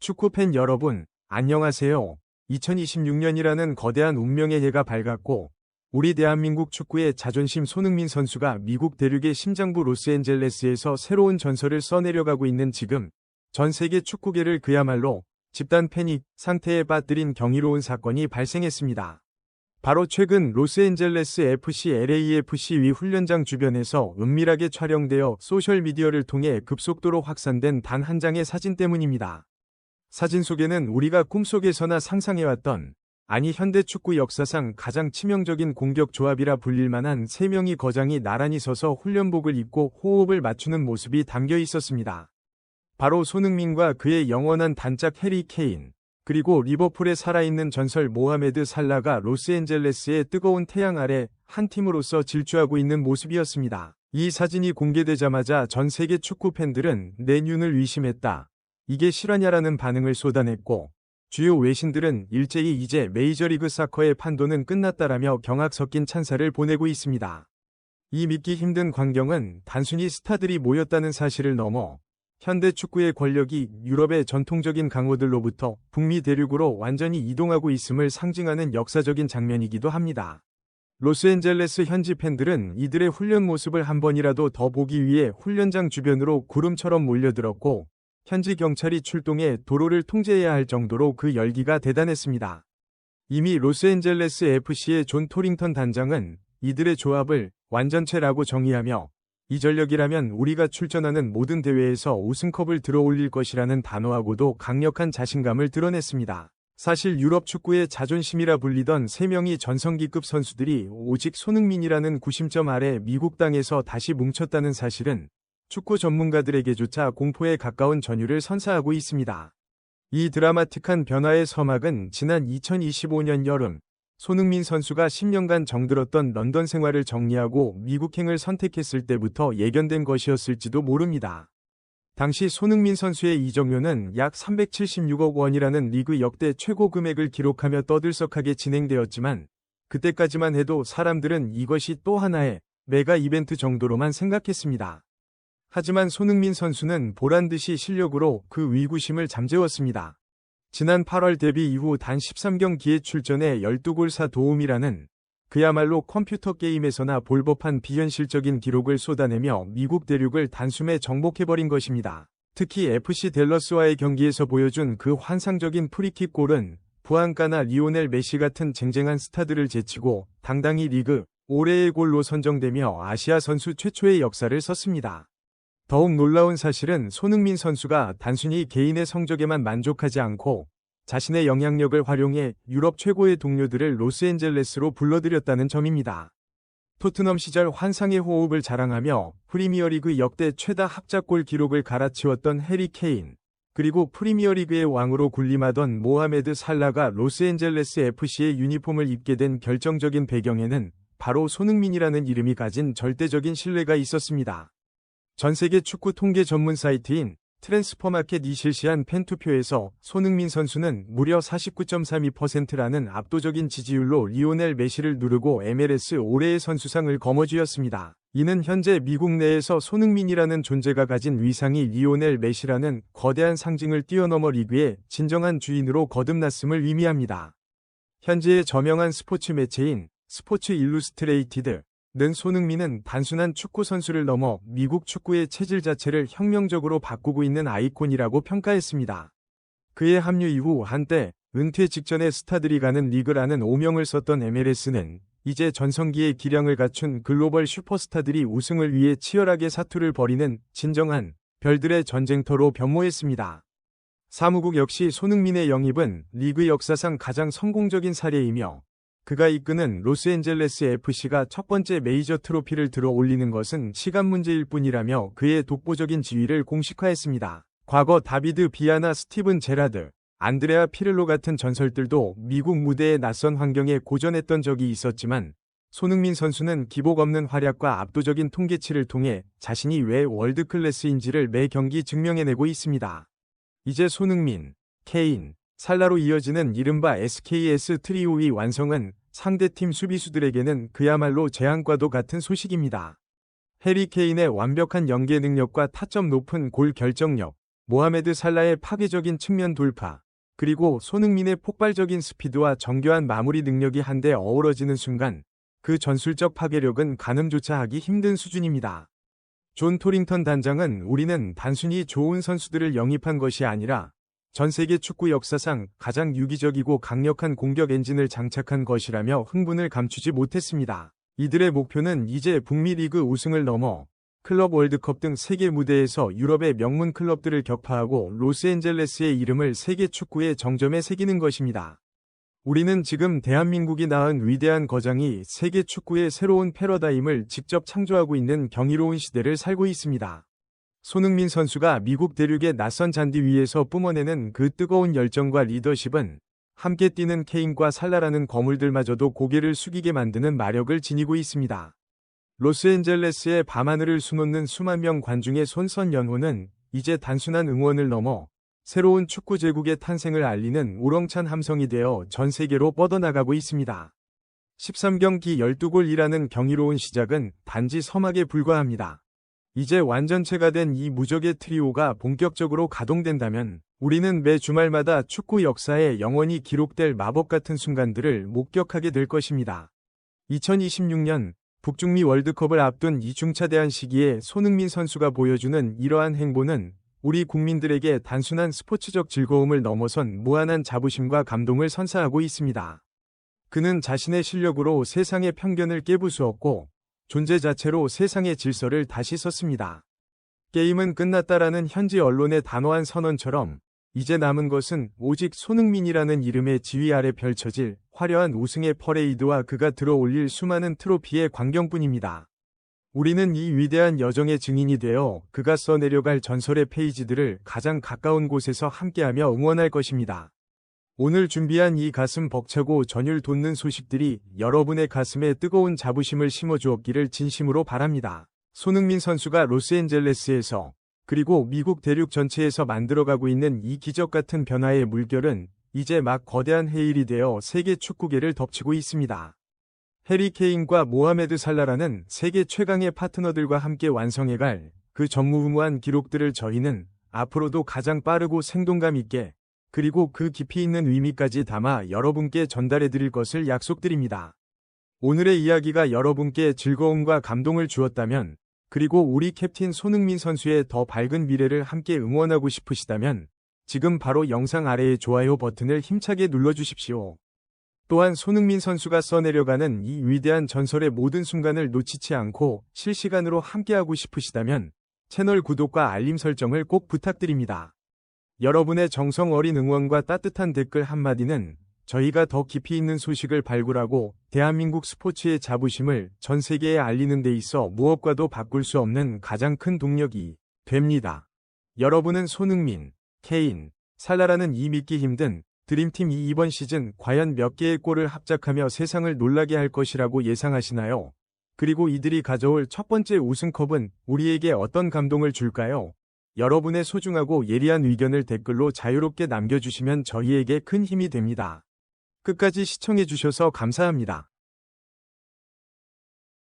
축구팬 여러분, 안녕하세요. 2026년이라는 거대한 운명의 해가 밝았고, 우리 대한민국 축구의 자존심 손흥민 선수가 미국 대륙의 심장부 로스앤젤레스에서 새로운 전설을 써내려가고 있는 지금, 전 세계 축구계를 그야말로 집단 패닉 상태에 빠뜨린 경이로운 사건이 발생했습니다. 바로 최근 로스앤젤레스 FC LAFC 위 훈련장 주변에서 은밀하게 촬영되어 소셜미디어를 통해 급속도로 확산된 단 한 장의 사진 때문입니다. 사진 속에는 우리가 꿈속에서나 상상해왔던, 아니 현대 축구 역사상 가장 치명적인 공격 조합이라 불릴 만한 3명이 거장이 나란히 서서 훈련복을 입고 호흡을 맞추는 모습이 담겨 있었습니다. 바로 손흥민과 그의 영원한 단짝 해리 케인, 그리고 리버풀에 살아있는 전설 모하메드 살라가 로스앤젤레스의 뜨거운 태양 아래 한 팀으로서 질주하고 있는 모습이었습니다. 이 사진이 공개되자마자 전 세계 축구 팬들은 내 눈을 의심했다. 이게 실화냐라는 반응을 쏟아냈고, 주요 외신들은 일제히 이제 메이저리그 사커의 판도는 끝났다라며 경악 섞인 찬사를 보내고 있습니다. 이 믿기 힘든 광경은 단순히 스타들이 모였다는 사실을 넘어 현대 축구의 권력이 유럽의 전통적인 강호들로부터 북미 대륙으로 완전히 이동하고 있음을 상징하는 역사적인 장면이기도 합니다. 로스앤젤레스 현지 팬들은 이들의 훈련 모습을 한 번이라도 더 보기 위해 훈련장 주변으로 구름처럼 몰려들었고, 현지 경찰이 출동해 도로를 통제해야 할 정도로 그 열기가 대단했습니다. 이미 로스앤젤레스 FC의 존 토링턴 단장은 이들의 조합을 완전체라고 정의하며, 이 전력이라면 우리가 출전하는 모든 대회에서 우승컵을 들어올릴 것이라는 단호하고도 강력한 자신감을 드러냈습니다. 사실 유럽 축구의 자존심이라 불리던 3명이 전성기급 선수들이 오직 손흥민이라는 구심점 아래 미국 땅에서 다시 뭉쳤다는 사실은 축구 전문가들에게조차 공포에 가까운 전율을 선사하고 있습니다. 이 드라마틱한 변화의 서막은 지난 2025년 여름, 손흥민 선수가 10년간 정들었던 런던 생활을 정리하고 미국행을 선택했을 때부터 예견된 것이었을지도 모릅니다. 당시 손흥민 선수의 이적료는 약 376억 원이라는 리그 역대 최고 금액을 기록하며 떠들썩하게 진행되었지만, 그때까지만 해도 사람들은 이것이 또 하나의 메가 이벤트 정도로만 생각했습니다. 하지만 손흥민 선수는 보란듯이 실력으로 그 위구심을 잠재웠습니다. 지난 8월 데뷔 이후 단 13경기에 출전해 12골 4도움이라는 그야말로 컴퓨터 게임에서나 볼 법한 비현실적인 기록을 쏟아내며 미국 대륙을 단숨에 정복해버린 것입니다. 특히 FC 댈러스와의 경기에서 보여준 그 환상적인 프리킥 골은 부안가나 리오넬 메시 같은 쟁쟁한 스타들을 제치고 당당히 리그 올해의 골로 선정되며 아시아 선수 최초의 역사를 썼습니다. 더욱 놀라운 사실은 손흥민 선수가 단순히 개인의 성적에만 만족하지 않고 자신의 영향력을 활용해 유럽 최고의 동료들을 로스앤젤레스로 불러들였다는 점입니다. 토트넘 시절 환상의 호흡을 자랑하며 프리미어리그 역대 최다 합작골 기록을 갈아치웠던 해리 케인, 그리고 프리미어리그의 왕으로 군림하던 모하메드 살라가 로스앤젤레스 FC의 유니폼을 입게 된 결정적인 배경에는 바로 손흥민이라는 이름이 가진 절대적인 신뢰가 있었습니다. 전세계 축구 통계 전문 사이트인 트랜스퍼마켓이 실시한 팬투표에서 손흥민 선수는 무려 49.32%라는 압도적인 지지율로 리오넬 메시를 누르고 MLS 올해의 선수상을 거머쥐었습니다. 이는 현재 미국 내에서 손흥민이라는 존재가 가진 위상이 리오넬 메시라는 거대한 상징을 뛰어넘어 리그의 진정한 주인으로 거듭났음을 의미합니다. 현재의 저명한 스포츠 매체인 스포츠 일루스트레이티드 는 손흥민은 단순한 축구 선수를 넘어 미국 축구의 체질 자체를 혁명적으로 바꾸고 있는 아이콘이라고 평가했습니다. 그의 합류 이후 한때 은퇴 직전에 스타들이 가는 리그라는 오명을 썼던 MLS는 이제 전성기의 기량을 갖춘 글로벌 슈퍼스타들이 우승을 위해 치열하게 사투를 벌이는 진정한 별들의 전쟁터로 변모했습니다. 사무국 역시 손흥민의 영입은 리그 역사상 가장 성공적인 사례이며, 그가 이끄는 로스앤젤레스 FC가 첫 번째 메이저 트로피를 들어 올리는 것은 시간 문제일 뿐이라며 그의 독보적인 지위를 공식화했습니다. 과거 다비드 비아나, 스티븐 제라드, 안드레아 피를로 같은 전설들도 미국 무대의 낯선 환경에 고전했던 적이 있었지만, 손흥민 선수는 기복 없는 활약과 압도적인 통계치를 통해 자신이 왜 월드클래스인지를 매 경기 증명해내고 있습니다. 이제 손흥민, 케인, 살라로 이어지는 이른바 SKS 트리오의 완성은 상대팀 수비수들에게는 그야말로 재앙과도 같은 소식입니다. 해리 케인의 완벽한 연계 능력과 타점 높은 골 결정력, 모하메드 살라의 파괴적인 측면 돌파, 그리고 손흥민의 폭발적인 스피드와 정교한 마무리 능력이 한데 어우러지는 순간 그 전술적 파괴력은 가늠조차 하기 힘든 수준입니다. 존 토링턴 단장은 우리는 단순히 좋은 선수들을 영입한 것이 아니라 전 세계 축구 역사상 가장 유기적이고 강력한 공격 엔진을 장착한 것이라며 흥분을 감추지 못했습니다. 이들의 목표는 이제 북미 리그 우승을 넘어 클럽 월드컵 등 세계 무대에서 유럽의 명문 클럽들을 격파하고 로스앤젤레스의 이름을 세계 축구의 정점에 새기는 것입니다. 우리는 지금 대한민국이 낳은 위대한 거장이 세계 축구의 새로운 패러다임을 직접 창조하고 있는 경이로운 시대를 살고 있습니다. 손흥민 선수가 미국 대륙의 낯선 잔디 위에서 뿜어내는 그 뜨거운 열정과 리더십은 함께 뛰는 케인과 살라라는 거물들마저도 고개를 숙이게 만드는 마력을 지니고 있습니다. 로스앤젤레스의 밤하늘을 수놓는 수만 명 관중의 손선연호는 이제 단순한 응원을 넘어 새로운 축구 제국의 탄생을 알리는 우렁찬 함성이 되어 전 세계로 뻗어나가고 있습니다. 13경기 12골이라는 경이로운 시작은 단지 서막에 불과합니다. 이제 완전체가 된 이 무적의 트리오가 본격적으로 가동된다면 우리는 매 주말마다 축구 역사에 영원히 기록될 마법 같은 순간들을 목격하게 될 것입니다. 2026년 북중미 월드컵을 앞둔 이 중차대한 시기에 손흥민 선수가 보여주는 이러한 행보는 우리 국민들에게 단순한 스포츠적 즐거움을 넘어선 무한한 자부심과 감동을 선사하고 있습니다. 그는 자신의 실력으로 세상의 편견을 깨부수었고 존재 자체로 세상의 질서를 다시 썼습니다. 게임은 끝났다라는 현지 언론의 단호한 선언처럼 이제 남은 것은 오직 손흥민이라는 이름의 지위 아래 펼쳐질 화려한 우승의 퍼레이드와 그가 들어올릴 수많은 트로피의 광경뿐입니다. 우리는 이 위대한 여정의 증인이 되어 그가 써내려갈 전설의 페이지들을 가장 가까운 곳에서 함께하며 응원할 것입니다. 오늘 준비한 이 가슴 벅차고 전율 돋는 소식들이 여러분의 가슴에 뜨거운 자부심을 심어주었기를 진심으로 바랍니다. 손흥민 선수가 로스앤젤레스에서 그리고 미국 대륙 전체에서 만들어가고 있는 이 기적 같은 변화의 물결은 이제 막 거대한 해일이 되어 세계 축구계를 덮치고 있습니다. 해리 케인과 모하메드 살라라는 세계 최강의 파트너들과 함께 완성해갈 그 전무후무한 기록들을 저희는 앞으로도 가장 빠르고 생동감 있게 그리고 그 깊이 있는 의미까지 담아 여러분께 전달해 드릴 것을 약속드립니다. 오늘의 이야기가 여러분께 즐거움과 감동을 주었다면 그리고 우리 캡틴 손흥민 선수의 더 밝은 미래를 함께 응원하고 싶으시다면 지금 바로 영상 아래의 좋아요 버튼을 힘차게 눌러주십시오. 또한 손흥민 선수가 써내려가는 이 위대한 전설의 모든 순간을 놓치지 않고 실시간으로 함께하고 싶으시다면 채널 구독과 알림 설정을 꼭 부탁드립니다. 여러분의 정성 어린 응원과 따뜻한 댓글 한마디는 저희가 더 깊이 있는 소식을 발굴하고 대한민국 스포츠의 자부심을 전 세계에 알리는 데 있어 무엇과도 바꿀 수 없는 가장 큰 동력이 됩니다. 여러분은 손흥민, 케인, 살라라는 이 믿기 힘든 드림팀이 이번 시즌 과연 몇 개의 골을 합작하며 세상을 놀라게 할 것이라고 예상하시나요? 그리고 이들이 가져올 첫 번째 우승컵은 우리에게 어떤 감동을 줄까요? 여러분의 소중하고 예리한 의견을 댓글로 자유롭게 남겨주시면 저희에게 큰 힘이 됩니다. 끝까지 시청해주셔서 감사합니다.